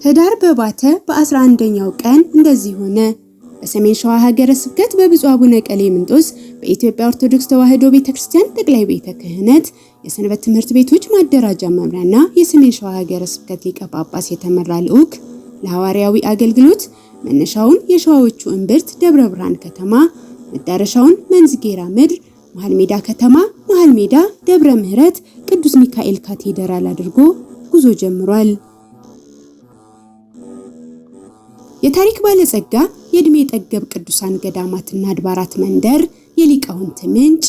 ህዳር በባተ በ11ኛው ቀን እንደዚህ ሆነ። በሰሜን ሸዋ ሀገረ ስብከት በብፁዕ አቡነ ቀሌምንጦስ በኢትዮጵያ ኦርቶዶክስ ተዋሕዶ ቤተክርስቲያን ጠቅላይ ቤተ ክህነት የሰንበት ትምህርት ቤቶች ማደራጃ መምሪያና የሰሜን ሸዋ ሀገረ ስብከት ሊቀ ጳጳስ የተመራ ልዑክ ለሐዋርያዊ አገልግሎት መነሻውን የሸዋዎቹ እምብርት ደብረ ብርሃን ከተማ መዳረሻውን መንዝጌራ ምድር መሃል ሜዳ ከተማ መሃል ሜዳ ደብረ ምህረት ቅዱስ ሚካኤል ካቴድራል አድርጎ ጉዞ ጀምሯል። የታሪክ ባለጸጋ የእድሜ ጠገብ ቅዱሳን ገዳማትና አድባራት መንደር የሊቃውንት ምንጭ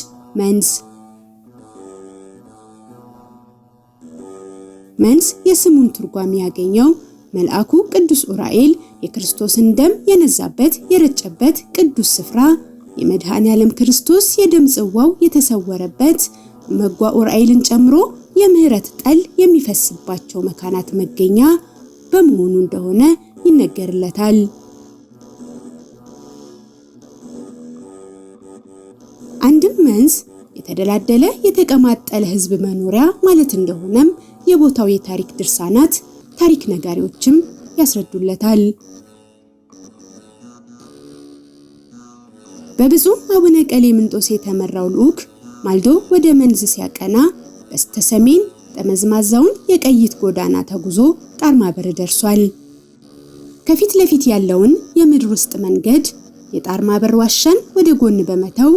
መንዝ የስሙን ትርጓሜ ያገኘው መልአኩ ቅዱስ ኡራኤል የክርስቶስን ደም የነዛበት የረጨበት ቅዱስ ስፍራ የመድኃኔዓለም ክርስቶስ የደም ጽዋው የተሰወረበት መጓ ኡራኤልን ጨምሮ የምህረት ጠል የሚፈስባቸው መካናት መገኛ በመሆኑ እንደሆነ ይነገርለታል። አንድም መንዝ የተደላደለ የተቀማጠለ ህዝብ መኖሪያ ማለት እንደሆነም የቦታው የታሪክ ድርሳናት ታሪክ ነጋሪዎችም ያስረዱለታል። በብፁዕ አቡነ ቀሌምንጦስ የተመራው ልዑክ ማልዶ ወደ መንዝ ሲያቀና በስተሰሜን ጠመዝማዛውን የቀይት ጎዳና ተጉዞ ጣርማበር ደርሷል። ከፊት ለፊት ያለውን የምድር ውስጥ መንገድ የጣርማበር ዋሻን ወደ ጎን በመተው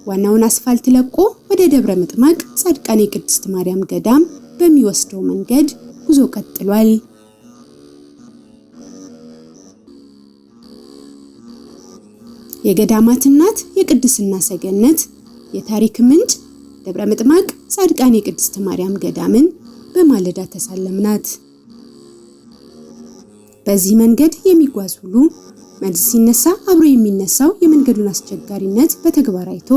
ዋናውን አስፋልት ለቆ ወደ ደብረ ምጥማቅ ጻድቃኔ ቅድስት ማርያም ገዳም በሚወስደው መንገድ ጉዞ ቀጥሏል። የገዳማት እናት የቅድስና ሰገነት የታሪክ ምንጭ ደብረ ምጥማቅ ጻድቃኔ ቅድስት ማርያም ገዳምን በማለዳ ተሳለምናት። በዚህ መንገድ የሚጓዝ ሁሉ መንዝ ሲነሳ አብሮ የሚነሳው የመንገዱን አስቸጋሪነት በተግባር አይቶ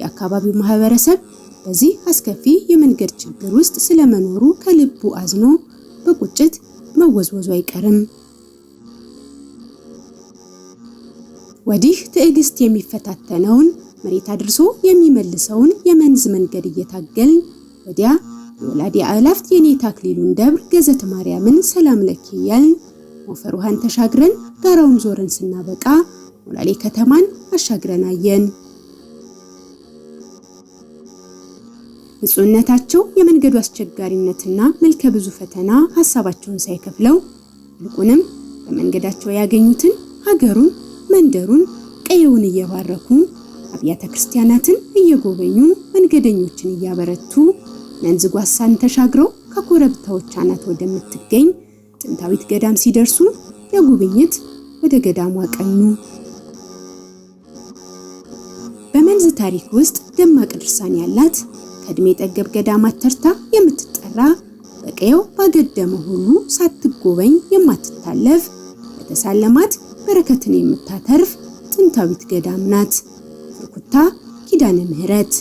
የአካባቢው ማህበረሰብ በዚህ አስከፊ የመንገድ ችግር ውስጥ ስለመኖሩ ከልቡ አዝኖ በቁጭት መወዝወዙ አይቀርም። ወዲህ ትዕግስት የሚፈታተነውን መሬት አድርሶ የሚመልሰውን የመንዝ መንገድ እየታገልን ወዲያ የወላዲ አእላፍት የኔታ አክሊሉን ደብር ገዘተ ማርያምን ሰላም ለኪ እያልን ሞፈር ውሃን ተሻግረን ጋራውን ዞረን ስናበቃ ሞላሌ ከተማን አሻግረን አየን። ብፁዕነታቸው የመንገዱ አስቸጋሪነትና መልከ ብዙ ፈተና ሐሳባቸውን ሳይከፍለው ይልቁንም በመንገዳቸው ያገኙትን ሀገሩን መንደሩን ቀየውን እየባረኩ አብያተ ክርስቲያናትን እየጎበኙ መንገደኞችን እያበረቱ መንዝ ጓሳን ተሻግረው ከኮረብታዎች አናት ወደምትገኝ ጥንታዊት ገዳም ሲደርሱ ለጉብኝት ወደ ገዳሙ አቀኑ። በመንዝ ታሪክ ውስጥ ደማቅ ድርሳን ያላት ከእድሜ ጠገብ ገዳማት ተርታ የምትጠራ በቀየው ባገደመ ሁሉ ሳትጎበኝ የማትታለፍ በተሳለማት በረከትን የምታተርፍ ጥንታዊት ገዳም ናት። ፍርኩታ ኪዳነ ምህረት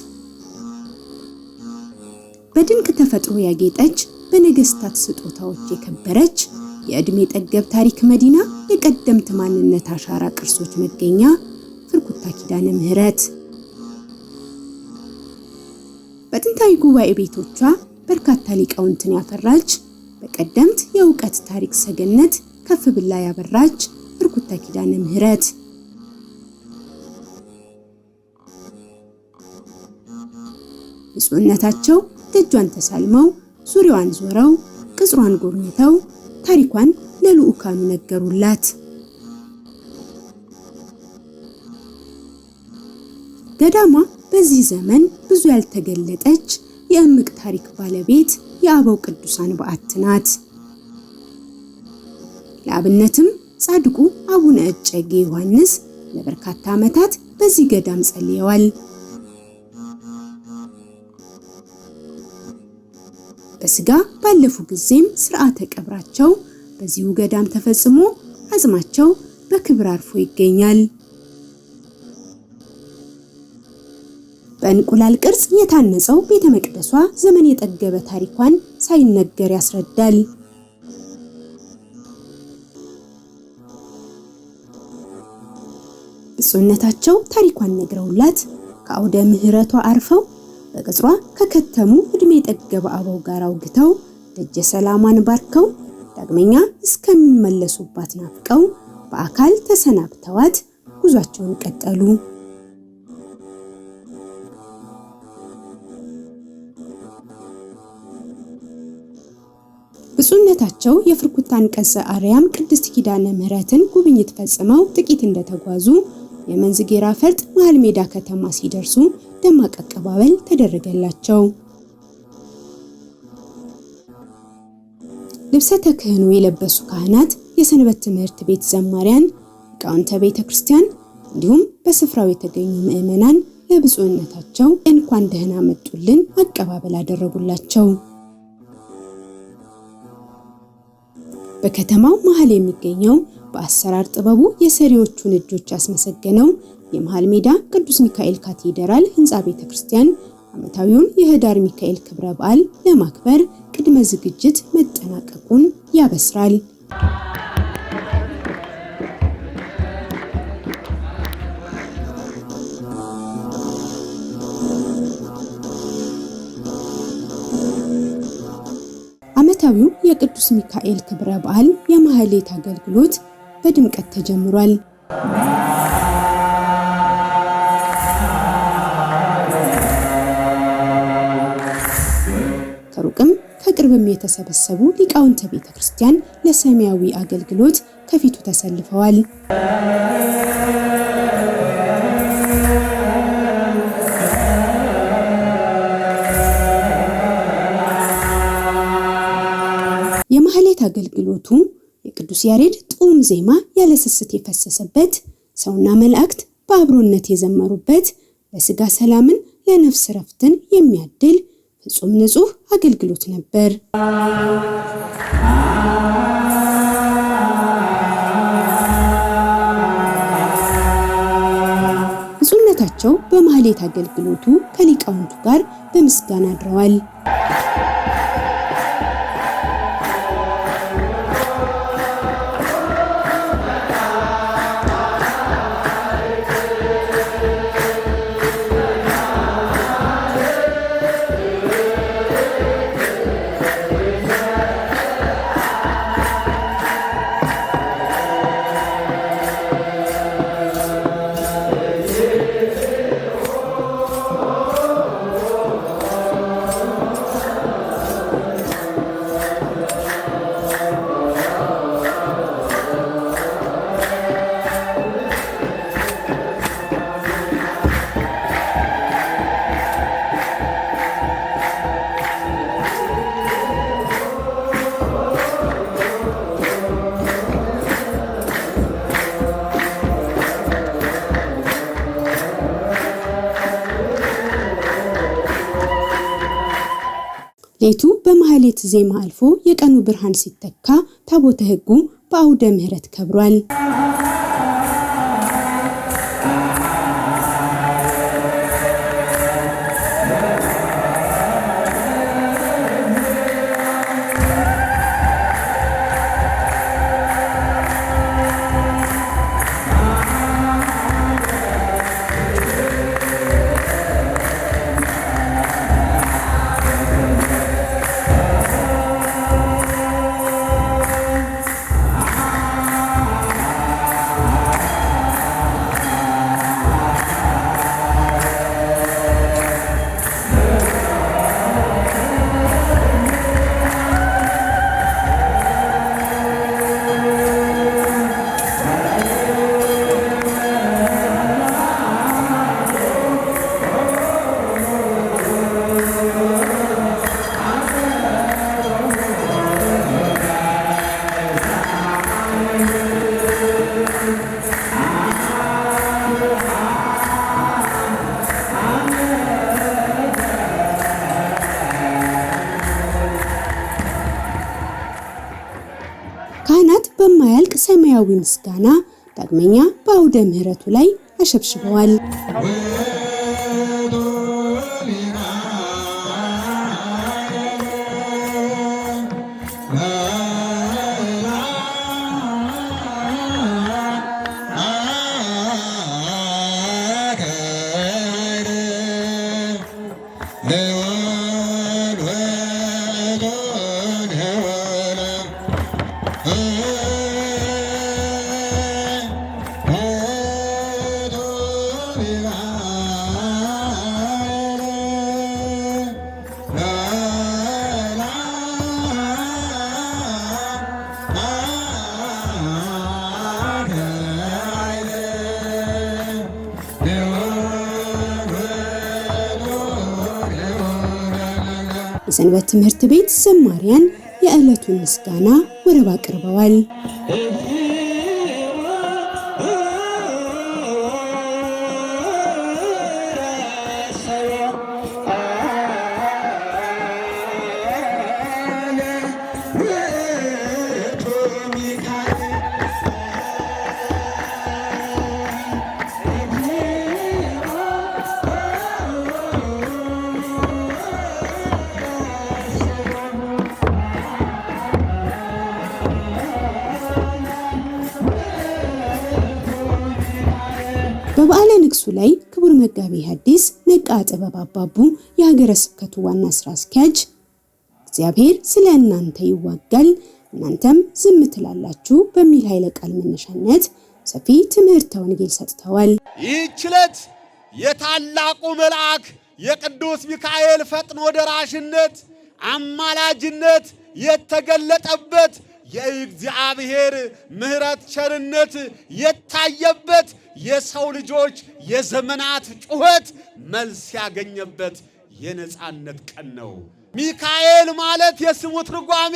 በድንቅ ተፈጥሮ ያጌጠች በነገስታት ስጦታዎች የከበረች የእድሜ ጠገብ ታሪክ መዲና የቀደምት ማንነት አሻራ ቅርሶች መገኛ ፍርኩታ ኪዳነ ምህረት በጥንታዊ ጉባኤ ቤቶቿ በርካታ ሊቃውንትን ያፈራች በቀደምት የእውቀት ታሪክ ሰገነት ከፍ ብላ ያበራች ፍርኩታ ኪዳነ ምህረት ብፁዕነታቸው ደጇን ተሳልመው ዙሪያዋን ዞረው ቅጽሯን ጎብኝተው ታሪኳን ለልዑካኑ ነገሩላት። ገዳሟ በዚህ ዘመን ብዙ ያልተገለጠች የእምቅ ታሪክ ባለቤት የአበው ቅዱሳን በዓት ናት። ለአብነትም ጻድቁ አቡነ እጨጌ ዮሐንስ ለበርካታ ዓመታት በዚህ ገዳም ጸልየዋል። በስጋ ባለፉ ጊዜም ሥርዓተ ቀብራቸው በዚሁ ገዳም ተፈጽሞ አጽማቸው በክብር አርፎ ይገኛል። በእንቁላል ቅርጽ የታነጸው ቤተ መቅደሷ ዘመን የጠገበ ታሪኳን ሳይነገር ያስረዳል። ብፁዕነታቸው ታሪኳን ነግረውላት ከአውደ ምህረቷ አርፈው በቅጽሯ ከከተሙ እድሜ ጠገበ አበው ጋር አውግተው ደጀ ሰላማን ባርከው ዳግመኛ እስከሚመለሱባት ናፍቀው በአካል ተሰናብተዋት ጉዟቸውን ቀጠሉ። ብፁዕነታቸው የፍርኩታ አንቀጸ አርያም ቅድስት ኪዳነ ምሕረትን ጉብኝት ፈጽመው ጥቂት እንደተጓዙ የመንዝ ጌራ ፈርጥ መሃል ሜዳ ከተማ ሲደርሱ ደማቅ አቀባበል ተደረገላቸው። ልብሰ ተክህኖ የለበሱ ካህናት፣ የሰንበት ትምህርት ቤት ዘማሪያን፣ ሊቃውንተ ቤተ ክርስቲያን እንዲሁም በስፍራው የተገኙ ምዕመናን ለብፁዕነታቸው እንኳን ደህና መጡልን አቀባበል አደረጉላቸው። በከተማው መሃል የሚገኘው በአሰራር ጥበቡ የሰሪዎቹን እጆች ያስመሰገነው የመሃል ሜዳ ቅዱስ ሚካኤል ካቴድራል ህንጻ ቤተክርስቲያን ዓመታዊውን የህዳር ሚካኤል ክብረ በዓል ለማክበር ቅድመ ዝግጅት መጠናቀቁን ያበስራል። ዓመታዊው የቅዱስ ሚካኤል ክብረ በዓል የማህሌት አገልግሎት በድምቀት ተጀምሯል። ከሩቅም ከቅርብም የተሰበሰቡ ሊቃውንተ ቤተ ክርስቲያን ለሰማያዊ አገልግሎት ከፊቱ ተሰልፈዋል። የማህሌት አገልግሎቱ የቅዱስ ያሬድ ጡም ዜማ ያለ ስስት የፈሰሰበት፣ ሰውና መላእክት በአብሮነት የዘመሩበት፣ ለስጋ ሰላምን ለነፍስ ረፍትን የሚያድል ፍጹም ንጹህ አገልግሎት ነበር። ብፁዕነታቸው በማህሌት አገልግሎቱ ከሊቃውንቱ ጋር በምስጋና አድረዋል። ሌቱ በማህሌት ዜማ አልፎ የቀኑ ብርሃን ሲተካ ታቦተ ሕጉ በአውደ ምሕረት ከብሯል። ካህናት በማያልቅ ሰማያዊ ምስጋና ዳግመኛ በአውደ ምሕረቱ ላይ አሸብሽበዋል። የሰንበት ትምህርት ቤት ዘማሪያን የዕለቱን ምስጋና ወረብ አቅርበዋል። በበዓለ ንግሱ ላይ ክቡር መጋቢ ሐዲስ ነቃ ጥበብ አባቡ የሀገረ ስብከቱ ዋና ስራ አስኪያጅ እግዚአብሔር ስለ እናንተ ይዋጋል እናንተም ዝም ትላላችሁ በሚል ኃይለ ቃል መነሻነት ሰፊ ትምህርተ ወንጌል ሰጥተዋል። ይህች ዕለት የታላቁ መልአክ የቅዱስ ሚካኤል ፈጥኖ ደራሽነት አማላጅነት የተገለጠበት የእግዚአብሔር ምሕረት ቸርነት የታየበት የሰው ልጆች የዘመናት ጩኸት መልስ ያገኘበት የነጻነት ቀን ነው። ሚካኤል ማለት የስሙ ትርጓሜ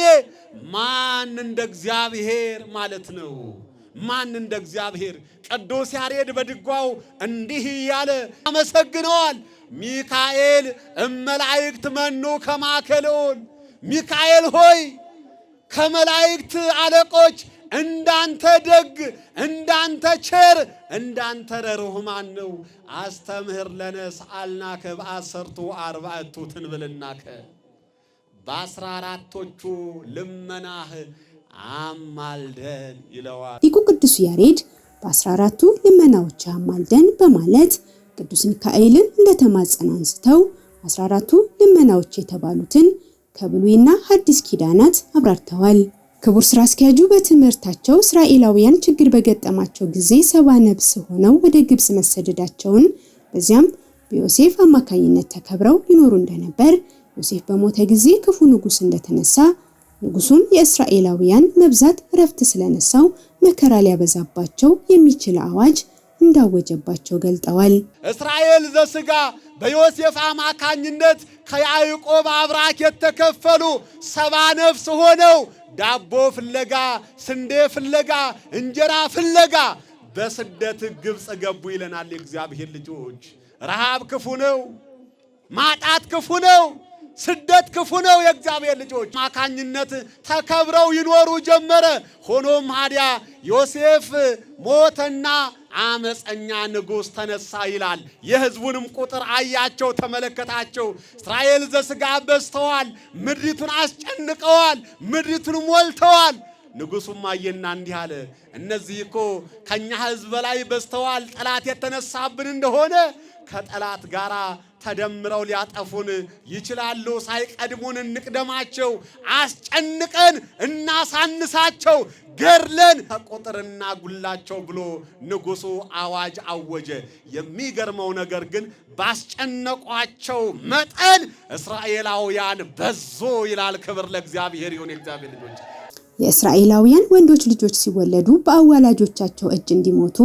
ማን እንደ እግዚአብሔር ማለት ነው። ማን እንደ እግዚአብሔር። ቅዱስ ያሬድ በድጓው እንዲህ ያለ አመሰግነዋል። ሚካኤል እመላእክት መኑ ከማከልኦን፣ ሚካኤል ሆይ ከመላእክት አለቆች እንዳንተ ደግ እንዳንተ ቸር እንዳንተ ርኅሩህ ማን ነው? አስተምህር ለነ ሰአልናከ በአሰርቱ አርባዕቱ ትንብልናከ፣ በ14ቶቹ ልመናህ አማልደን ይለዋል ሊቁ ቅዱስ ያሬድ። በ14ቱ ልመናዎች አማልደን በማለት ቅዱስ ሚካኤልን እንደተማጸነ አንስተው 14ቱ ልመናዎች የተባሉትን ከብሉይና ሐዲስ ኪዳናት አብራርተዋል። ክቡር ስራ አስኪያጁ በትምህርታቸው እስራኤላውያን ችግር በገጠማቸው ጊዜ 70 ነፍስ ሆነው ወደ ግብጽ መሰደዳቸውን በዚያም በዮሴፍ አማካኝነት ተከብረው ይኖሩ እንደነበር፣ ዮሴፍ በሞተ ጊዜ ክፉ ንጉስ እንደተነሳ፣ ንጉሱም የእስራኤላውያን መብዛት ረፍት ስለነሳው መከራ ሊያበዛባቸው የሚችል አዋጅ እንዳወጀባቸው ገልጠዋል። እስራኤል ዘስጋ በዮሴፍ አማካኝነት ከያዕቆብ አብራክ የተከፈሉ 70 ነፍስ ሆነው ዳቦ ፍለጋ፣ ስንዴ ፍለጋ፣ እንጀራ ፍለጋ በስደት ግብጽ ገቡ ይለናል የእግዚአብሔር ልጆች። ረሃብ ክፉ ነው፣ ማጣት ክፉ ነው፣ ስደት ክፉ ነው። የእግዚአብሔር ልጆች አማካኝነት ተከብረው ይኖሩ ጀመረ። ሆኖም ታዲያ ዮሴፍ ሞተና አመፀኛ ንጉስ ተነሳ ይላል። የሕዝቡንም ቁጥር አያቸው፣ ተመለከታቸው። እስራኤል ዘስጋ በዝተዋል፣ ምድሪቱን አስጨንቀዋል፣ ምድሪቱን ሞልተዋል። ንጉሱም አየና እንዲህ አለ፣ እነዚህ እኮ ከኛ ሕዝብ በላይ በዝተዋል። ጠላት የተነሳብን እንደሆነ ከጠላት ጋራ ተደምረው ሊያጠፉን ይችላሉ። ሳይቀድሙን እንቅደማቸው፣ አስጨንቀን እናሳንሳቸው፣ ገርለን ከቁጥርና ጉላቸው ብሎ ንጉሱ አዋጅ አወጀ። የሚገርመው ነገር ግን ባስጨነቋቸው መጠን እስራኤላውያን በዙ ይላል። ክብር ለእግዚአብሔር ይሁን። የእግዚአብሔር ልጆች የእስራኤላውያን ወንዶች ልጆች ሲወለዱ በአዋላጆቻቸው እጅ እንዲሞቱ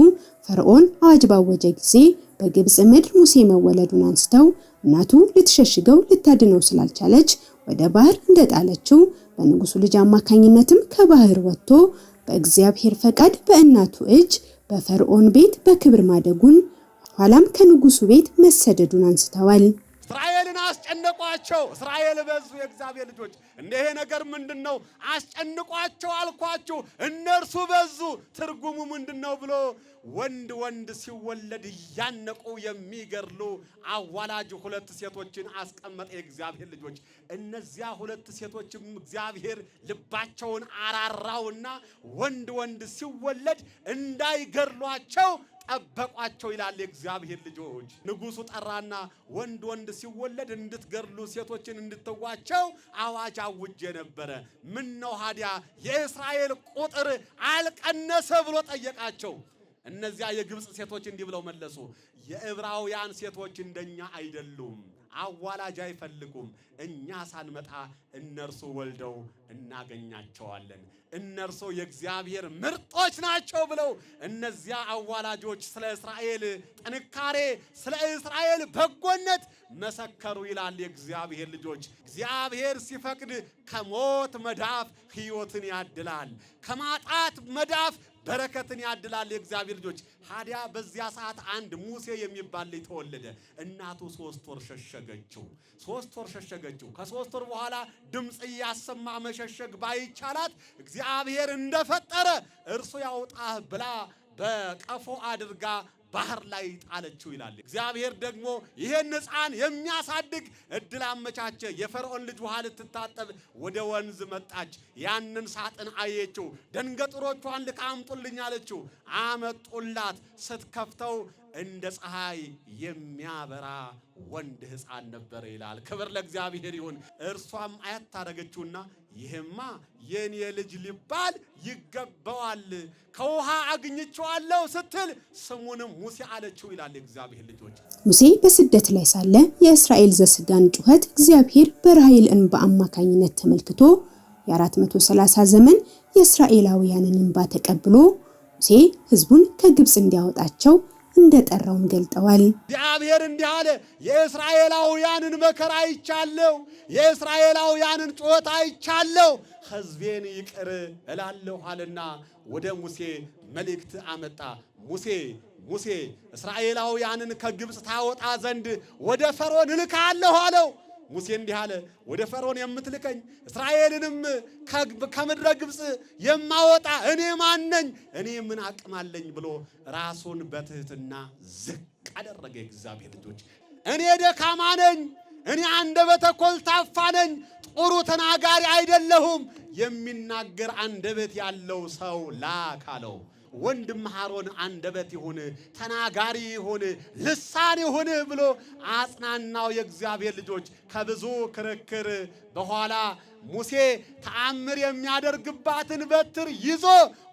ፈርዖን አዋጅ ባወጀ ጊዜ በግብጽ ምድር ሙሴ መወለዱን አንስተው እናቱ ልትሸሽገው ልታድነው ስላልቻለች ወደ ባህር እንደጣለችው በንጉሱ ልጅ አማካኝነትም ከባህር ወጥቶ በእግዚአብሔር ፈቃድ በእናቱ እጅ በፈርዖን ቤት በክብር ማደጉን ኋላም ከንጉሱ ቤት መሰደዱን አንስተዋል። እስራኤልን አስጨነቋቸው። እስራኤል በዙ። የእግዚአብሔር ልጆች እንደሄ ነገር ምንድነው? አስጨንቋቸው አልኳችሁ፣ እነርሱ በዙ። ትርጉሙ ምንድነው ብሎ ወንድ ሲወለድ ያነቁ የሚገርሉ አዋላጅ 2 ሴቶችን አስቀመጠ። የእግዚአብሔር ልጆች እነዚያ 2 ሴቶችም እግዚአብሔር ልባቸውን አራራውና ወንድ ሲወለድ እንዳይገርሏቸው ጠበቋቸው ይላል የእግዚአብሔር ልጆች። ንጉሡ ጠራና ወንድ ሲወለድ እንድትገድሉ ሴቶችን እንድትዋቸው አዋጅ አውጄ ነበረ። ምን ነው ሀዲያ የእስራኤል ቁጥር አልቀነሰ ብሎ ጠየቃቸው። እነዚያ የግብፅ ሴቶች እንዲህ ብለው መለሱ፣ የዕብራውያን ሴቶች እንደኛ አይደሉም፣ አዋላጅ አይፈልጉም። እኛ ሳንመጣ እነርሱ ወልደው እናገኛቸዋለን። እነርሱ የእግዚአብሔር ምርጦች ናቸው ብለው እነዚያ አዋላጆች ስለ እስራኤል ጥንካሬ፣ ስለ እስራኤል በጎነት መሰከሩ ይላል የእግዚአብሔር ልጆች። እግዚአብሔር ሲፈቅድ ከሞት መዳፍ ሕይወትን ያድላል፣ ከማጣት መዳፍ በረከትን ያድላል የእግዚአብሔር ልጆች። ሀዲያ በዚያ ሰዓት አንድ ሙሴ የሚባል ልጅ ተወለደ። እናቱ 3 ወር ሸሸገችው። 3 ወር ሸሸገችው። ከ3 ወር በኋላ ድምጽ እያሰማ መሸሸግ ባይቻላት እግዚአብሔር እንደፈጠረ እርሱ ያውጣህ ብላ በቀፎ አድርጋ ባህር ላይ ጣለችው ይላል። እግዚአብሔር ደግሞ ይሄን ሕፃን የሚያሳድግ እድል አመቻቸ። የፈርዖን ልጅ ውሃ ልትታጠብ ወደ ወንዝ መጣች። ያንን ሳጥን አየችው። ደንገጥሮቿን ልካ አምጡልኝ አለችው። አመጡላት። ስትከፍተው እንደ ፀሐይ የሚያበራ ወንድ ሕፃን ነበር ይላል። ክብር ለእግዚአብሔር ይሁን። እርሷም አያት ታደረገችውና ይሄማ የኔ ልጅ ሊባል ይገባዋል፣ ከውሃ አግኝቼዋለሁ ስትል ስሙንም ሙሴ አለችው ይላል የእግዚአብሔር ልጆች። ሙሴ በስደት ላይ ሳለ የእስራኤል ዘስጋን ጩኸት እግዚአብሔር በራሔል እንባ አማካኝነት ተመልክቶ የ430 ዘመን የእስራኤላውያንን እንባ ተቀብሎ ሙሴ ሕዝቡን ከግብፅ እንዲያወጣቸው እንደጠራውም ገልጠዋል። እግዚአብሔር እንዲህ አለ፣ የእስራኤላውያንን መከራ አይቻለሁ፣ የእስራኤላውያንን ጩኸት አይቻለሁ፣ ሕዝቤን ይቅር እላለሁ አለና ወደ ሙሴ መልእክት አመጣ። ሙሴ እስራኤላውያንን ከግብፅ ታወጣ ዘንድ ወደ ፈርዖን እልካለሁ አለው። ሙሴ እንዲህ አለ፣ ወደ ፈርዖን የምትልከኝ እስራኤልንም ከምድረ ግብፅ የማወጣ እኔ ማን ነኝ? እኔ ምን አቅም አለኝ ብሎ ራሱን በትህትና ዝቅ አደረገ። እግዚአብሔር ልጆች እኔ ደካማ ነኝ፣ እኔ አንደበተ ኮልታፋ ነኝ፣ ጥሩ ተናጋሪ አይደለሁም፣ የሚናገር አንደበት ያለው ሰው ላክ አለው። ወንድም አሮን አንደበት ይሁን፣ ተናጋሪ ይሁን፣ ልሳን ይሁን ብሎ አጽናናው። የእግዚአብሔር ልጆች ከብዙ ክርክር በኋላ ሙሴ ተአምር የሚያደርግባትን በትር ይዞ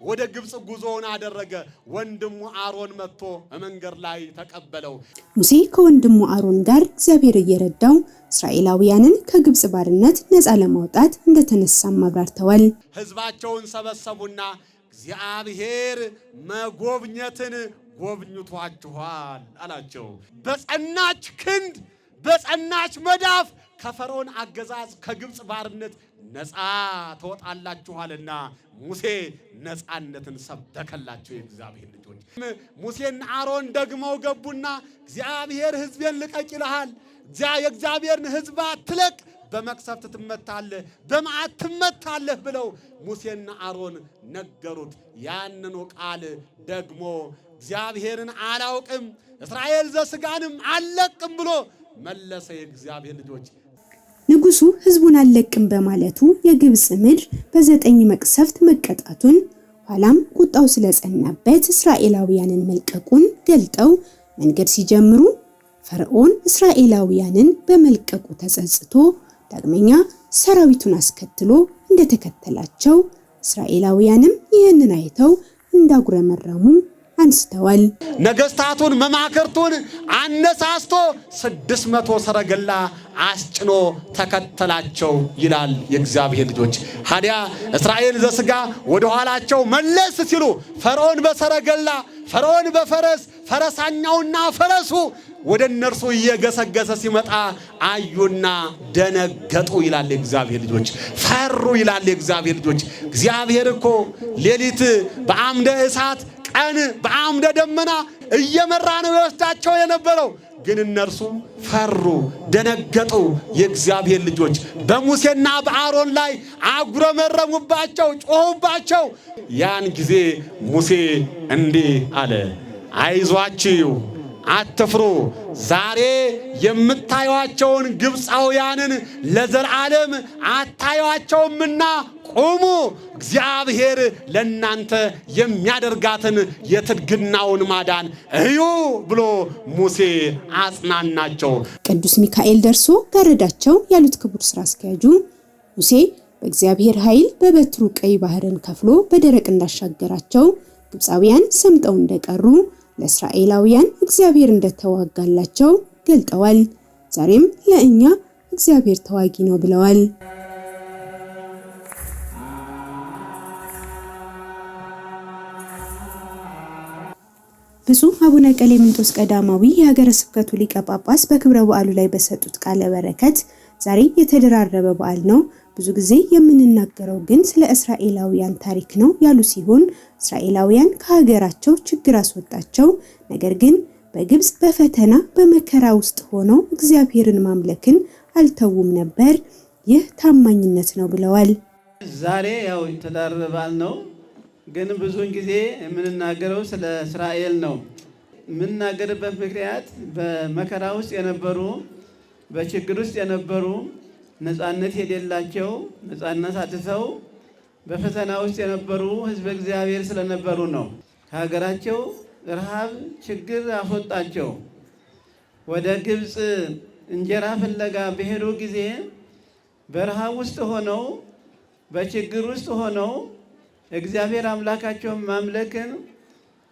ወደ ግብፅ ጉዞውን አደረገ። ወንድሙ አሮን መጥቶ መንገድ ላይ ተቀበለው። ሙሴ ከወንድሙ አሮን ጋር እግዚአብሔር እየረዳው እስራኤላውያንን ከግብፅ ባርነት ነፃ ለማውጣት እንደተነሳም አብራርተዋል። ሕዝባቸውን ሰበሰቡና እግዚአብሔር መጎብኘትን ጎብኝቷችኋል አላቸው። በጸናች ክንድ በጸናች መዳፍ ከፈርዖን አገዛዝ ከግብፅ ባርነት ነፃ ተወጣላችኋልና ሙሴ ነፃነትን ሰበከላቸው። የእግዚአብሔር ልጆች ሙሴና አሮን ደግመው ገቡና እግዚአብሔር ሕዝቤን ልቀቅ ይልሃል፣ የእግዚአብሔርን ሕዝብ አትለቅ፣ በመቅሰፍት ትመታለህ፣ በመዓት ትመታለህ ብለው ሙሴና አሮን ነገሩት። ያንኑ ቃል ደግሞ እግዚአብሔርን አላውቅም እስራኤል ዘስጋንም አልለቅም ብሎ መለሰ። የእግዚአብሔር ልጆች ንጉሱ ሕዝቡን አልለቅም በማለቱ የግብፅ ምድር በ9 መቅሰፍት መቀጣቱን ኋላም ቁጣው ስለጸናበት እስራኤላውያንን መልቀቁን ገልጠው መንገድ ሲጀምሩ ፈርዖን እስራኤላውያንን በመልቀቁ ተጸጽቶ ዳግመኛ ሰራዊቱን አስከትሎ እንደተከተላቸው እስራኤላውያንም ይህንን አይተው እንዳጉረመረሙ አንስተዋል። ነገስታቱን መማክርቱን አነሳስቶ 600 ሰረገላ አስጭኖ ተከተላቸው ይላል የእግዚአብሔር ልጆች። ሀዲያ እስራኤል ዘስጋ ወደ ኋላቸው መለስ ሲሉ ፈርዖን በሰረገላ ፈርዖን በፈረስ ፈረሳኛውና ፈረሱ ወደ እነርሱ እየገሰገሰ ሲመጣ አዩና ደነገጡ ይላል የእግዚአብሔር ልጆች። ፈሩ ይላል የእግዚአብሔር ልጆች። እግዚአብሔር እኮ ሌሊት በአምደ እሳት ቀን በአምደ ደመና እየመራ ነው የወስዳቸው የነበረው። ግን እነርሱ ፈሩ፣ ደነገጡ። የእግዚአብሔር ልጆች በሙሴና በአሮን ላይ አጉረመረሙባቸው፣ ጮሁባቸው። ያን ጊዜ ሙሴ እንዲህ አለ፣ አይዟችሁ አትፍሩ። ዛሬ የምታዩአቸውን ግብፃውያንን ለዘላለም አታዩአቸውምና ቁሙ፣ እግዚአብሔር ለእናንተ የሚያደርጋትን የትድግናውን ማዳን እዩ ብሎ ሙሴ አጽናናቸው። ቅዱስ ሚካኤል ደርሶ ጋረዳቸው ያሉት ክቡር ስራ አስኪያጁ ሙሴ በእግዚአብሔር ኃይል በበትሩ ቀይ ባህርን ከፍሎ በደረቅ እንዳሻገራቸው፣ ግብፃውያን ሰምጠው እንደቀሩ፣ ለእስራኤላውያን እግዚአብሔር እንደተዋጋላቸው ገልጠዋል። ዛሬም ለእኛ እግዚአብሔር ተዋጊ ነው ብለዋል። ብፁዕ አቡነ ቀሌምንጦስ ቀዳማዊ የሀገረ ስብከቱ ሊቀ ጳጳስ በክብረ በዓሉ ላይ በሰጡት ቃለ በረከት ዛሬ የተደራረበ በዓል ነው፣ ብዙ ጊዜ የምንናገረው ግን ስለ እስራኤላውያን ታሪክ ነው ያሉ ሲሆን እስራኤላውያን ከሀገራቸው ችግር አስወጣቸው፣ ነገር ግን በግብጽ በፈተና በመከራ ውስጥ ሆነው እግዚአብሔርን ማምለክን አልተውም ነበር። ይህ ታማኝነት ነው ብለዋል። ዛሬ ያው የተደራረበ በዓል ነው፣ ግን ብዙውን ጊዜ የምንናገረው ስለ እስራኤል ነው። የምንናገርበት ምክንያት በመከራ ውስጥ የነበሩ፣ በችግር ውስጥ የነበሩ፣ ነፃነት የሌላቸው፣ ነፃነት አጥተው በፈተና ውስጥ የነበሩ ሕዝበ እግዚአብሔር ስለነበሩ ነው። ከሀገራቸው ረሃብ ችግር አስወጣቸው። ወደ ግብፅ እንጀራ ፍለጋ በሄዱ ጊዜ በረሃብ ውስጥ ሆነው፣ በችግር ውስጥ ሆነው እግዚአብሔር አምላካቸውን ማምለክን፣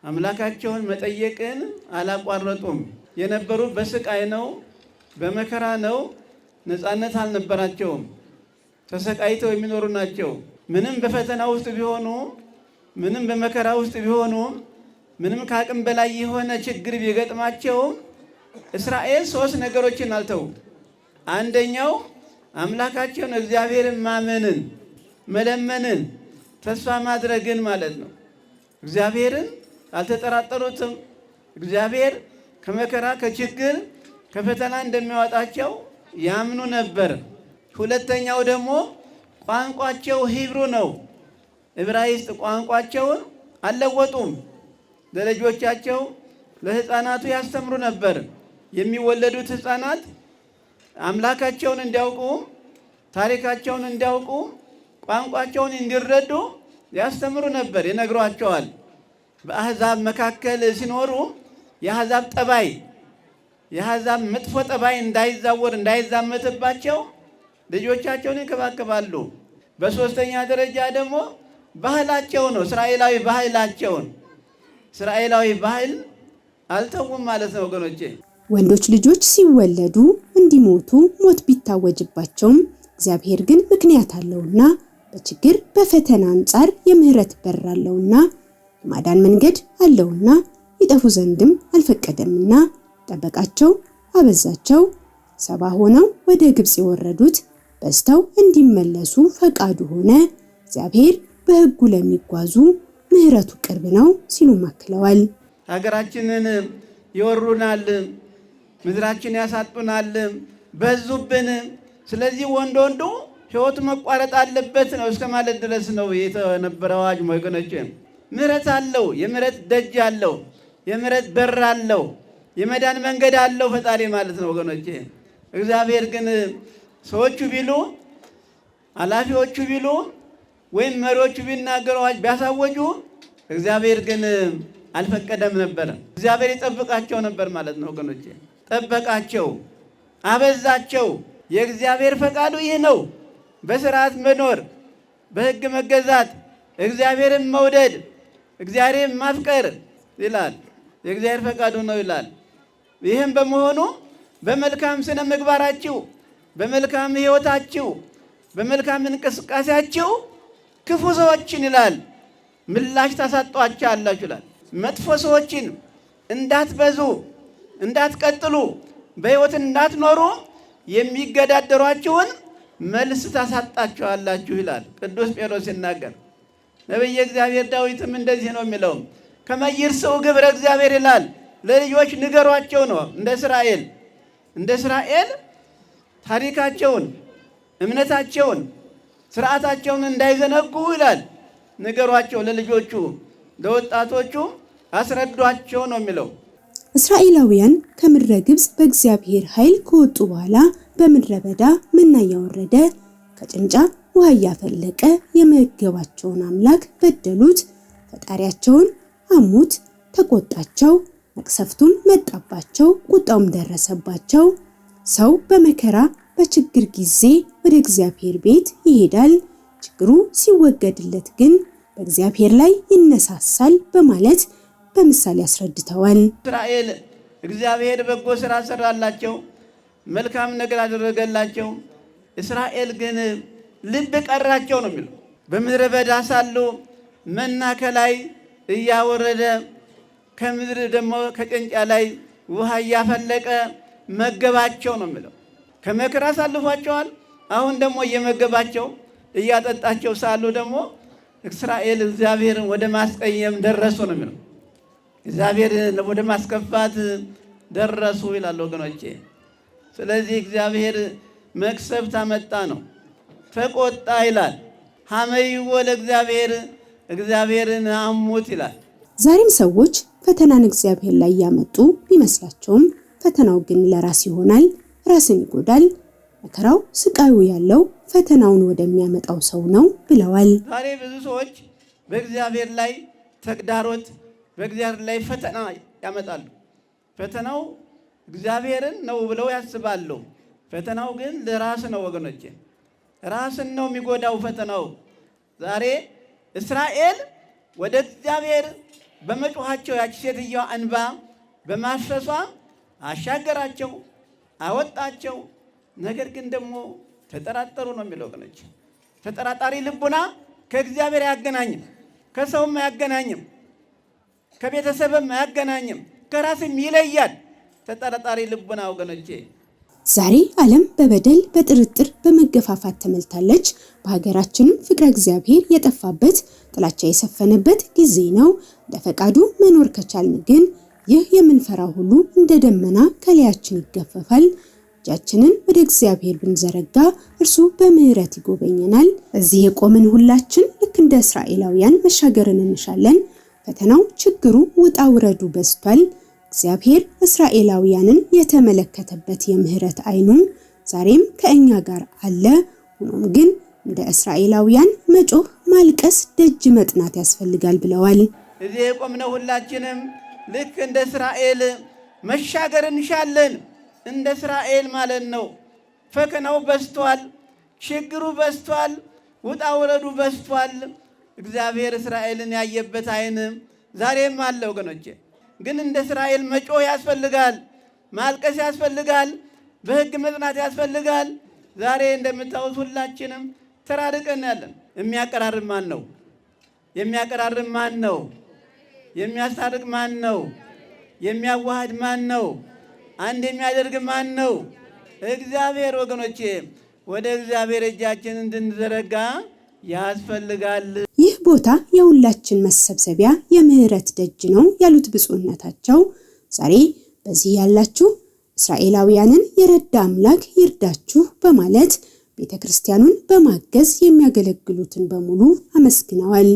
አምላካቸውን መጠየቅን አላቋረጡም። የነበሩ በስቃይ ነው፣ በመከራ ነው። ነፃነት አልነበራቸውም። ተሰቃይተው የሚኖሩ ናቸው። ምንም በፈተና ውስጥ ቢሆኑ፣ ምንም በመከራ ውስጥ ቢሆኑ፣ ምንም ከአቅም በላይ የሆነ ችግር ቢገጥማቸውም እስራኤል 3 ነገሮችን አልተውም። አንደኛው አምላካቸውን እግዚአብሔርን ማመንን፣ መለመንን፣ ተስፋ ማድረግን ማለት ነው። እግዚአብሔርን አልተጠራጠሩትም። እግዚአብሔር ከመከራ ከችግር ከፈተና እንደሚያወጣቸው ያምኑ ነበር። ሁለተኛው ደግሞ ቋንቋቸው ሂብሩ ነው። ዕብራይስጥ ቋንቋቸውን አልለወጡም። ለልጆቻቸው ለሕፃናቱ ያስተምሩ ነበር። የሚወለዱት ሕፃናት አምላካቸውን እንዲያውቁ፣ ታሪካቸውን እንዲያውቁ፣ ቋንቋቸውን እንዲረዱ ያስተምሩ ነበር፣ ይነግሯቸዋል። በአሕዛብ መካከል ሲኖሩ የአሕዛብ ጠባይ፣ የአሕዛብ መጥፎ ጠባይ እንዳይዛወር እንዳይዛመትባቸው ልጆቻቸውን ይንከባከባሉ። በሶስተኛ ደረጃ ደግሞ ባህላቸው ነው፣ እስራኤላዊ ባህል አልተውም ማለት ነው ወገኖቼ። ወንዶች ልጆች ሲወለዱ እንዲሞቱ ሞት ቢታወጅባቸውም እግዚአብሔር ግን ምክንያት አለውና በችግር በፈተና አንጻር የምህረት በር አለውና የማዳን መንገድ አለውና ይጠፉ ዘንድም አልፈቀደምና ጠበቃቸው፣ አበዛቸው። 70 ሆነው ወደ ግብጽ የወረዱት በስተው እንዲመለሱ ፈቃዱ ሆነ። እግዚአብሔር በሕጉ ለሚጓዙ ምህረቱ ቅርብ ነው ሲሉ አክለዋል። ሀገራችንን ይወሩናል፣ ምድራችን ያሳጡናል፣ በዙብን። ስለዚህ ወንዱ ሕይወቱ መቋረጥ አለበት ነው እስከ ማለት ድረስ ነው የተነበረው አዋጅ። ወገኖቼ ምህረት አለው፣ የምህረት ደጅ አለው፣ የምህረት በር አለው፣ የመዳን መንገድ አለው ፈጣሪ ማለት ነው ወገኖቼ። እግዚአብሔር ግን ሰዎቹ ቢሉ፣ ኃላፊዎቹ ቢሉ፣ ወይም መሪዎቹ ቢናገሩ፣ አዋጅ ቢያሳወጁ እግዚአብሔር ግን አልፈቀደም ነበር። እግዚአብሔር ይጠብቃቸው ነበር ማለት ነው ወገኖቼ። ጠበቃቸው፣ አበዛቸው። የእግዚአብሔር ፈቃዱ ይህ ነው። በስርዓት መኖር፣ በሕግ መገዛት፣ እግዚአብሔርን መውደድ፣ እግዚአብሔርን ማፍቀር ይላል። የእግዚአብሔር ፈቃዱ ነው ይላል። ይህም በመሆኑ በመልካም ስነ ምግባራችሁ፣ በመልካም ሕይወታችሁ፣ በመልካም እንቅስቃሴያችሁ ክፉ ሰዎችን ይላል ምላሽ ታሳጧቸዋላችሁ ይላል። መጥፎ ሰዎችን እንዳትበዙ፣ እንዳትቀጥሉ፣ በሕይወት እንዳትኖሩ የሚገዳደሯችሁን መልስ ታሳጣቸዋላችሁ ይላል ቅዱስ ጴጥሮስ ሲናገር። ነቢየ እግዚአብሔር ዳዊትም እንደዚህ ነው የሚለው፣ ከመይርሰው ግብረ እግዚአብሔር ይላል። ለልጆች ንገሯቸው ነው። እንደ እስራኤል ታሪካቸውን፣ እምነታቸውን፣ ስርዓታቸውን እንዳይዘነጉ ይላል ንገሯቸው። ለልጆቹ ለወጣቶቹ አስረዷቸው ነው የሚለው። እስራኤላውያን ከምድረ ግብጽ በእግዚአብሔር ኃይል ከወጡ በኋላ በምድረ በዳ መና እያወረደ ከጭንጫ ውሃ እያፈለቀ የመገባቸውን አምላክ በደሉት፣ ፈጣሪያቸውን አሙት፣ ተቆጣቸው፣ መቅሰፍቱም መጣባቸው፣ ቁጣውም ደረሰባቸው። ሰው በመከራ በችግር ጊዜ ወደ እግዚአብሔር ቤት ይሄዳል፣ ችግሩ ሲወገድለት ግን በእግዚአብሔር ላይ ይነሳሳል በማለት በምሳሌ አስረድተዋል። እስራኤል እግዚአብሔር በጎ ስራ ሰራላቸው፣ መልካም ነገር አደረገላቸው። እስራኤል ግን ልብ ቀራቸው ነው የሚለው። በምድረ በዳ ሳሉ መና ከላይ እያወረደ ከምድር ደግሞ ከጭንጫ ላይ ውሃ እያፈለቀ መገባቸው ነው የሚለው። ከመከራ አሳልፏቸዋል። አሁን ደግሞ እየመገባቸው እያጠጣቸው ሳሉ ደግሞ እስራኤል እግዚአብሔርን ወደ ማስቀየም ደረሱ ነው የሚለው። እግዚአብሔርን ወደ ማስከፋት ደረሱ ይላል ወገኖቼ። ስለዚህ እግዚአብሔር መቅሰፍት አመጣ ነው፣ ተቆጣ ይላል። ሐመይዎ ለእግዚአብሔር እግዚአብሔርን አሙት ይላል። ዛሬም ሰዎች ፈተናን እግዚአብሔር ላይ ያመጡ ቢመስላቸውም ፈተናው ግን ለራስ ይሆናል፣ ራስን ይጎዳል። መከራው ስቃዩ ያለው ፈተናውን ወደሚያመጣው ሰው ነው ብለዋል። ዛሬ ብዙ ሰዎች በእግዚአብሔር ላይ ተግዳሮት፣ በእግዚአብሔር ላይ ፈተና ያመጣሉ። ፈተናው እግዚአብሔርን ነው ብለው ያስባሉ። ፈተናው ግን ለራስ ነው ወገኖቼ፣ ራስን ነው የሚጎዳው ፈተናው። ዛሬ እስራኤል ወደ እግዚአብሔር በመጮኻቸው ያቺ ሴትዮዋ እንባ በማፍሰሷ አሻገራቸው፣ አወጣቸው። ነገር ግን ደግሞ ተጠራጠሩ ነው የሚለው ወገኖቼ። ተጠራጣሪ ልቡና ከእግዚአብሔር አያገናኝም፣ ከሰውም አያገናኝም፣ ከቤተሰብም አያገናኝም፣ ከራስም ይለያል። ተጠራጣሪ ልቡና ወገኖቼ። ዛሬ ዓለም በበደል በጥርጥር በመገፋፋት ተመልታለች። በሀገራችንም ፍቅረ እግዚአብሔር የጠፋበት ጥላቻ የሰፈነበት ጊዜ ነው። ለፈቃዱ መኖር ከቻልን ግን ይህ የምንፈራው ሁሉ እንደ ደመና ከላያችን ይገፈፋል። እጃችንን ወደ እግዚአብሔር ብንዘረጋ እርሱ በምህረት ይጎበኘናል። እዚህ የቆምን ሁላችን ልክ እንደ እስራኤላውያን መሻገርን እንሻለን። ፈተናው፣ ችግሩ፣ ውጣ ውረዱ በዝቷል። እግዚአብሔር እስራኤላውያንን የተመለከተበት የምህረት አይኑ ዛሬም ከእኛ ጋር አለ። ሆኖም ግን እንደ እስራኤላውያን መጮህ፣ ማልቀስ፣ ደጅ መጥናት ያስፈልጋል ብለዋል። እዚህ የቆምነው ሁላችንም ልክ እንደ እስራኤል መሻገር እንሻለን። እንደ እስራኤል ማለት ነው። ፈተናው በዝቷል፣ ችግሩ በዝቷል፣ ውጣ ውረዱ በዝቷል። እግዚአብሔር እስራኤልን ያየበት አይን ዛሬም አለ ወገኖቼ። ግን እንደ እስራኤል መጮህ ያስፈልጋል፣ ማልቀስ ያስፈልጋል፣ በሕግ መጽናት ያስፈልጋል። ዛሬ እንደምታዩት ሁላችንም ተራርቀን ያለን። የሚያቀራርብ ማን ነው? የሚያቀራርብ ማን ነው? የሚያስታርቅ ማን ነው? የሚያዋህድ ማን ነው? አንድ የሚያደርግ ማን ነው? እግዚአብሔር ወገኖቼ። ወደ እግዚአብሔር እጃችን እንድንዘረጋ ያስፈልጋል። ይህ ቦታ የሁላችን መሰብሰቢያ የምህረት ደጅ ነው ያሉት ብፁዕነታቸው ዛሬ በዚህ ያላችሁ እስራኤላውያንን የረዳ አምላክ ይርዳችሁ በማለት ቤተክርስቲያኑን በማገዝ የሚያገለግሉትን በሙሉ አመስግነዋል።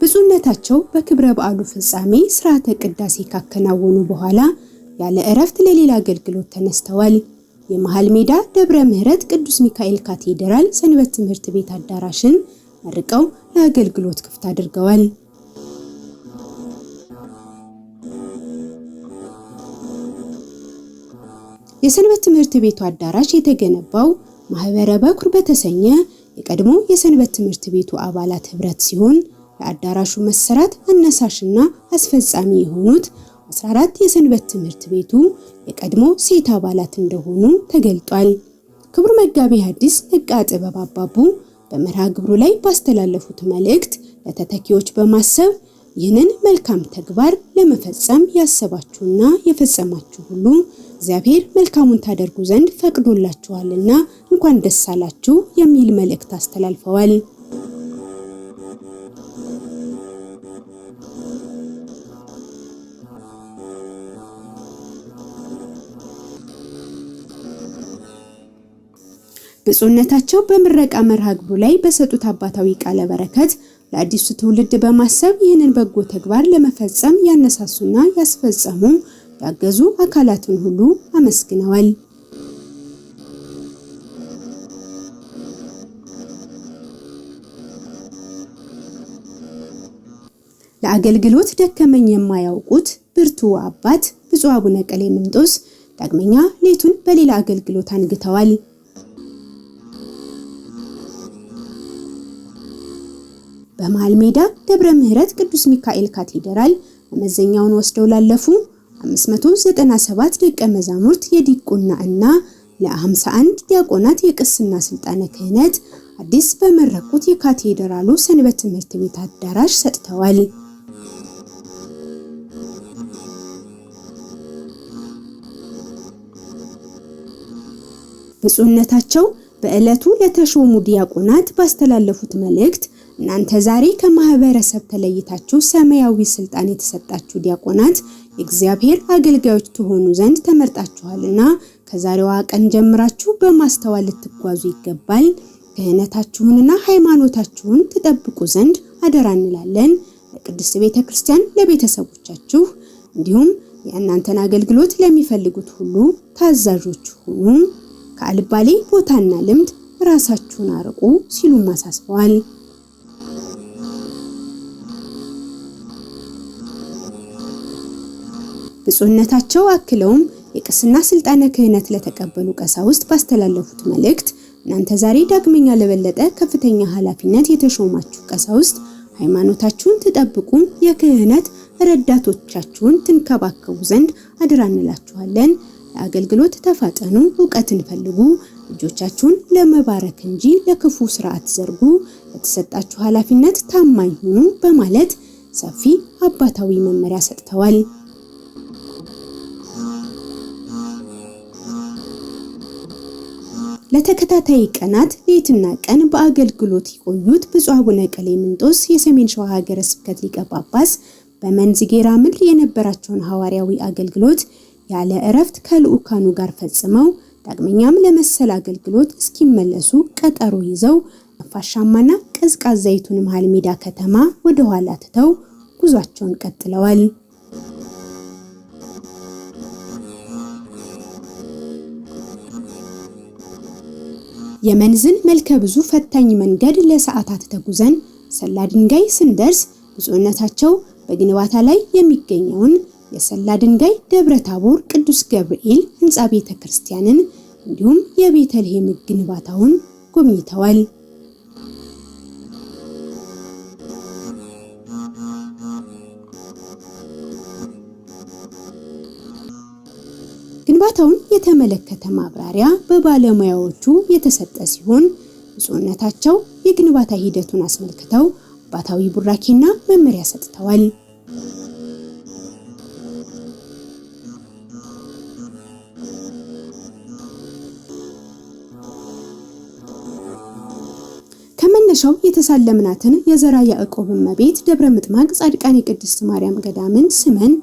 ብፁዕነታቸው በክብረ በዓሉ ፍጻሜ ሥርዓተ ቅዳሴ ካከናወኑ በኋላ ያለ እረፍት ለሌላ አገልግሎት ተነስተዋል። የመሃል ሜዳ ደብረ ምሕረት ቅዱስ ሚካኤል ካቴድራል ሰንበት ትምህርት ቤት አዳራሽን መርቀው ለአገልግሎት ክፍት አድርገዋል። የሰንበት ትምህርት ቤቱ አዳራሽ የተገነባው ማህበረ በኩር በተሰኘ የቀድሞ የሰንበት ትምህርት ቤቱ አባላት ህብረት ሲሆን ለአዳራሹ መሰራት አነሳሽና አስፈጻሚ የሆኑት 14 የሰንበት ትምህርት ቤቱ የቀድሞ ሴት አባላት እንደሆኑ ተገልጧል። ክቡር መጋቤ ሐዲስ ነቃ ጥበብ አባቡ በመርሃ ግብሩ ላይ ባስተላለፉት መልእክት ለተተኪዎች በማሰብ ይህንን መልካም ተግባር ለመፈጸም ያሰባችሁና የፈጸማችሁ ሁሉ እግዚአብሔር መልካሙን ታደርጉ ዘንድ ፈቅዶላችኋልና እንኳን ደስ አላችሁ የሚል መልእክት አስተላልፈዋል። ብፁዕነታቸው በምረቃ መርሃ ግብሩ ላይ በሰጡት አባታዊ ቃለ በረከት ለአዲሱ ትውልድ በማሰብ ይህንን በጎ ተግባር ለመፈጸም ያነሳሱና ያስፈጸሙ ያገዙ አካላትን ሁሉ አመስግነዋል። ለአገልግሎት ደከመኝ የማያውቁት ብርቱ አባት ብፁዕ አቡነ ቀሌምንጦስ ዳግመኛ ሌቱን በሌላ አገልግሎት አንግተዋል። በመሃል ሜዳ ደብረ ምሕረት ቅዱስ ሚካኤል ካቴድራል መመዘኛውን ወስደው ላለፉ 597 ደቀ መዛሙርት የዲቁና እና ለ51 ዲያቆናት የቅስና ስልጣነ ክህነት አዲስ በመረቁት የካቴድራሉ ሰንበት ትምህርት ቤት አዳራሽ ሰጥተዋል። ብፁዕነታቸው በዕለቱ ለተሾሙ ዲያቆናት ባስተላለፉት መልእክት እናንተ ዛሬ ከማህበረሰብ ተለይታችሁ ሰማያዊ ስልጣን የተሰጣችሁ ዲያቆናት የእግዚአብሔር አገልጋዮች ትሆኑ ዘንድ ተመርጣችኋልና ከዛሬዋ ቀን ጀምራችሁ በማስተዋል ልትጓዙ ይገባል። ክህነታችሁንና ሃይማኖታችሁን ትጠብቁ ዘንድ አደራ እንላለን። ለቅድስት ቤተክርስቲያን ለቤተሰቦቻችሁ እንዲሁም የእናንተን አገልግሎት ለሚፈልጉት ሁሉ ታዛዦች ሁኑ። ከአልባሌ ቦታና ልምድ ራሳችሁን አርቁ ሲሉ ማሳስበዋል። ብፁዕነታቸው አክለውም የቅስና ስልጣነ ክህነት ለተቀበሉ ቀሳውስት ባስተላለፉት መልእክት እናንተ ዛሬ ዳግመኛ ለበለጠ ከፍተኛ ኃላፊነት የተሾማችሁ ቀሳውስት ሃይማኖታችሁን ትጠብቁ፣ የክህነት ረዳቶቻችሁን ትንከባከቡ ዘንድ አደራ እንላችኋለን። ለአገልግሎት ተፋጠኑ፣ ዕውቀትን ፈልጉ፣ ልጆቻችሁን ለመባረክ እንጂ ለክፉ ስራ አትዘርጉ፣ ለተሰጣችሁ ኃላፊነት ታማኝ ሁኑ በማለት ሰፊ አባታዊ መመሪያ ሰጥተዋል። ለተከታታይ ቀናት ሌትና ቀን በአገልግሎት የቆዩት ብፁዕ አቡነ ቀሌምንጦስ የሰሜን ሸዋ ሀገረ ስብከት ሊቀ ጳጳስ በመንዝጌራ ምድር የነበራቸውን ሐዋርያዊ አገልግሎት ያለ እረፍት ከልዑካኑ ጋር ፈጽመው ዳግመኛም ለመሰል አገልግሎት እስኪመለሱ ቀጠሮ ይዘው ነፋሻማና ቀዝቃዛይቱን መሃል ሜዳ ከተማ ወደ ኋላ ትተው ጉዟቸውን ቀጥለዋል። የመንዝን መልከ ብዙ ፈታኝ መንገድ ለሰዓታት ተጉዘን ሰላ ድንጋይ ስንደርስ ብፁዕነታቸው በግንባታ ላይ የሚገኘውን የሰላ ድንጋይ ደብረ ታቦር ቅዱስ ገብርኤል ሕንጻ ቤተክርስቲያንን እንዲሁም የቤተልሔም ግንባታውን ጎብኝተዋል። ግንባታውን የተመለከተ ማብራሪያ በባለሙያዎቹ የተሰጠ ሲሆን ብፁዕነታቸው የግንባታ ሂደቱን አስመልክተው አባታዊ ቡራኬና መመሪያ ሰጥተዋል። ከመነሻው የተሳለምናትን የዘራ ያዕቆብ እመቤት ደብረ ምጥማቅ ጻድቃኔ ቅድስት ማርያም ገዳምን ስመን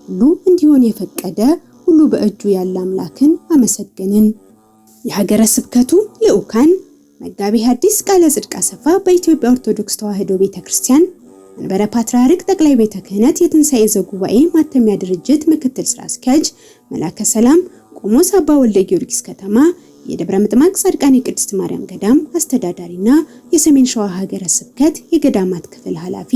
ሁሉ እንዲሆን የፈቀደ ሁሉ በእጁ ያለ አምላክን አመሰገንን። የሀገረ ስብከቱ ልዑካን መጋቤ ሐዲስ ቃለ ጽድቅ አሰፋ በኢትዮጵያ ኦርቶዶክስ ተዋሕዶ ቤተክርስቲያን መንበረ ፓትርያርክ ጠቅላይ ቤተ ክህነት የትንሣኤ ዘጉባኤ ማተሚያ ድርጅት ምክትል ስራ አስኪያጅ መላከ ሰላም ቆሞስ አባ ወልደ ጊዮርጊስ ከተማ የደብረ ምጥማቅ ጻድቃኔ ቅድስት ማርያም ገዳም አስተዳዳሪና የሰሜን ሸዋ ሀገረ ስብከት የገዳማት ክፍል ኃላፊ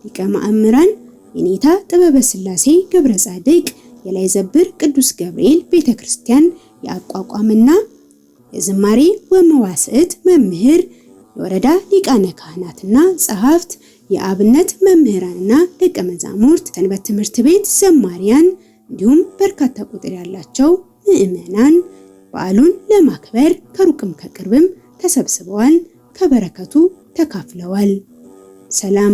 ሊቀ ማእምራን የኔታ ጥበበ ሥላሴ ገብረ ጻድቅ የላይ ዘብር ቅዱስ ገብርኤል ቤተክርስቲያን የአቋቋምና የዝማሬ ወመዋስዕት መምህር የወረዳ ሊቃነ ካህናትና ጸሐፍት የአብነት መምህራንና ደቀ መዛሙርት ሰንበት ትምህርት ቤት ዘማሪያን እንዲሁም በርካታ ቁጥር ያላቸው ምዕመናን በዓሉን ለማክበር ከሩቅም ከቅርብም ተሰብስበዋል። ከበረከቱ ተካፍለዋል። ሰላም